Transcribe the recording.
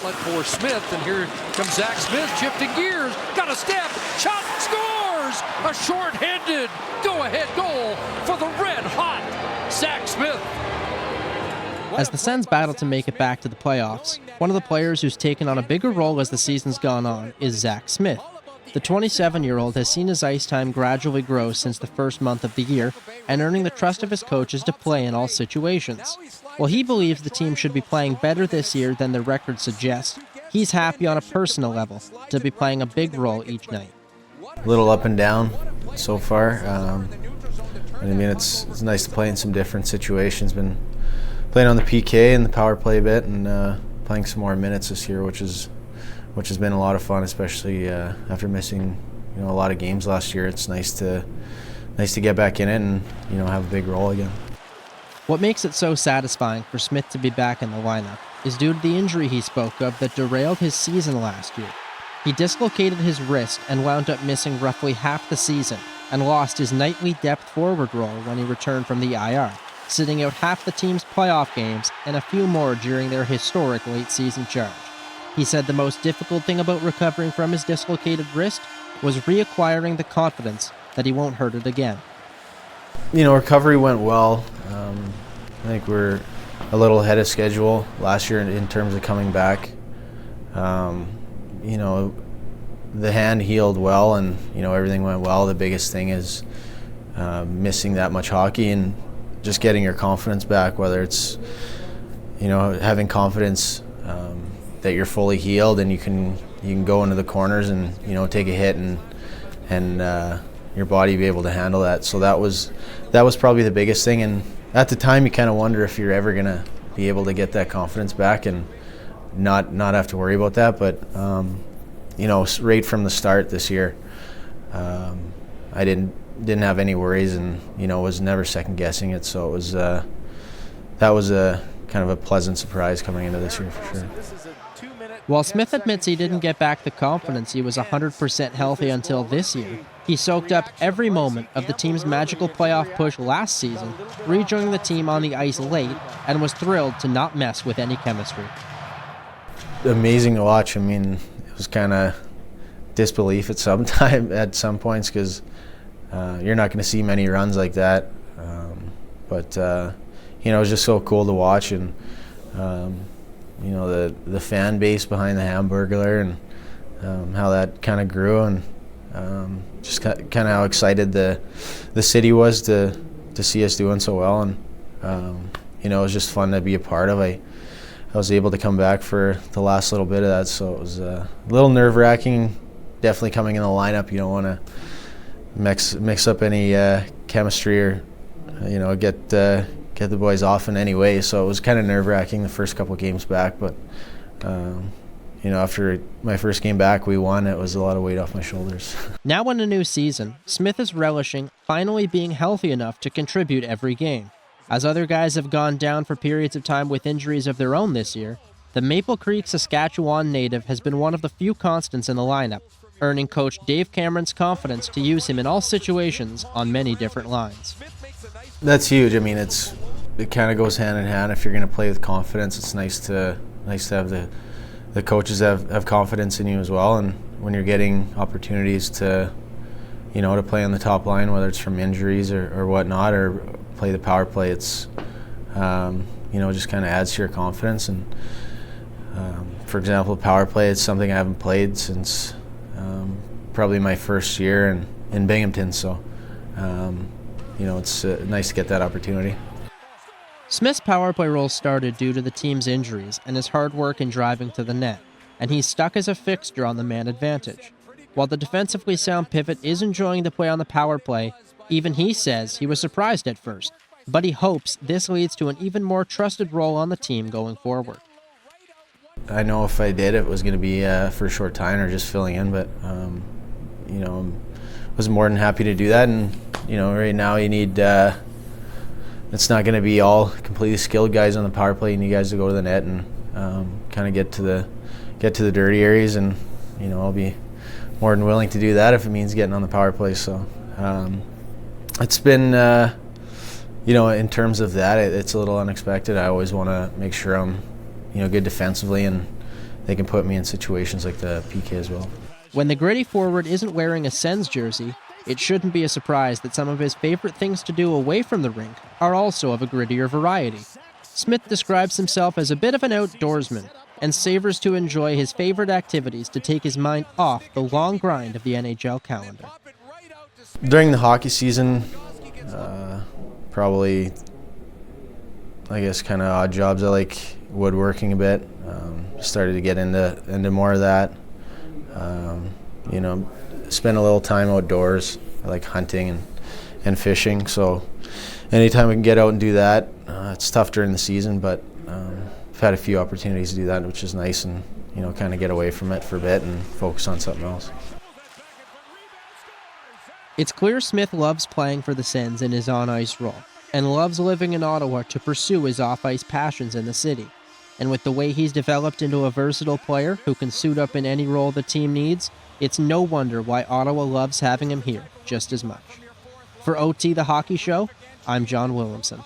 outlet for Smith, and here comes Zack Smith shifting gears, got a step, shot, scores! A short-handed go-ahead goal for the red-hot Zack Smith. As the Sens battle to make it back to the playoffs, one of the players who's taken on a bigger role as the season's gone on is Zack Smith. The 27-year-old has seen his ice time gradually grow since the first month of the year and earning the trust of his coaches to play in all situations. While he believes the team should be playing better this year than their record suggests, he's happy on a personal level to be playing a big role each night. A little up and down so far. I mean, it's nice to play in some different situations. Been playing on the PK and the power play a bit, and playing some more minutes this year, which has been a lot of fun, especially after missing a lot of games last year. It's nice to get back in it and have a big role again. What makes it so satisfying for Smith to be back in the lineup is due to the injury he spoke of that derailed his season last year. He dislocated his wrist and wound up missing roughly half the season and lost his nightly depth forward role when he returned from the IR, sitting out half the team's playoff games and a few more during their historic late-season charge. He said the most difficult thing about recovering from his dislocated wrist was reacquiring the confidence that he won't hurt it again. Recovery went well. I think we're a little ahead of schedule last year in terms of coming back. The hand healed well, and everything went well. The biggest thing is missing that much hockey and just getting your confidence back, whether it's having confidence that you're fully healed and you can go into the corners and take a hit and your body be able to handle that. So that was probably the biggest thing. And at the time, you kind of wonder if you're ever gonna be able to get that confidence back and not have to worry about that. But right from the start this year, I didn't have any worries and was never second guessing it. So it was that was a kind of a pleasant surprise coming into this year for sure. While Smith admits he didn't get back the confidence he was 100% healthy until this year, he soaked up every moment of the team's magical playoff push last season, rejoining the team on the ice late, and was thrilled to not mess with any chemistry. Amazing to watch. I mean, it was kind of disbelief at some points because you're not going to see many runs like that. But it was just so cool to watch, and the fan base behind the Hamburglar and how that kind of grew, and just kind of how excited the city was to see us doing so well, and it was just fun to be a part of. I was able to come back for the last little bit of that, so it was a little nerve-wracking. Definitely coming in the lineup, you don't want to mix up any chemistry or get the boys off in any way. So it was kind of nerve-wracking the first couple of games back, but after my first game back, we won. It was a lot of weight off my shoulders. Now in a new season, Smith is relishing finally being healthy enough to contribute every game. As other guys have gone down for periods of time with injuries of their own this year, the Maple Creek, Saskatchewan native has been one of the few constants in the lineup, earning coach Dave Cameron's confidence to use him in all situations on many different lines. That's huge. I mean, it kind of goes hand in hand. If you're going to play with confidence, it's nice to have the coaches have confidence in you as well. And when you're getting opportunities to play on the top line, whether it's from injuries or whatnot, or play the power play, it's just kind of adds to your confidence. And for example, power play, it's something I haven't played since probably my first year in Binghamton. So it's nice to get that opportunity. Smith's power play role started due to the team's injuries and his hard work in driving to the net, and he's stuck as a fixture on the man advantage. While the defensively sound pivot is enjoying the play on the power play, even he says he was surprised at first, but he hopes this leads to an even more trusted role on the team going forward. I know if I did, it was going to be for a short time or just filling in, but I was more than happy to do that. And right now you need it's not going to be all completely skilled guys on the power play. You need guys to go to the net and kind of get to the dirty areas, and I'll be more than willing to do that if it means getting on the power play. So it's been in terms of that, it's a little unexpected. I always want to make sure I'm good defensively and they can put me in situations like the PK as well. When the gritty forward isn't wearing a Sens jersey, it shouldn't be a surprise that some of his favorite things to do away from the rink are also of a grittier variety. Smith describes himself as a bit of an outdoorsman and savors to enjoy his favorite activities to take his mind off the long grind of the NHL calendar. During the hockey season, probably, I guess, kind of odd jobs. I like woodworking a bit. Started to get into more of that. Spend a little time outdoors. I like hunting and fishing. So anytime we can get out and do that, it's tough during the season, but I've had a few opportunities to do that, which is nice, and kind of get away from it for a bit and focus on something else. It's clear Smith loves playing for the Sens in his on-ice role, and loves living in Ottawa to pursue his off-ice passions in the city. And with the way he's developed into a versatile player who can suit up in any role the team needs, it's no wonder why Ottawa loves having him here just as much. For OT The Hockey Show, I'm John Williamson.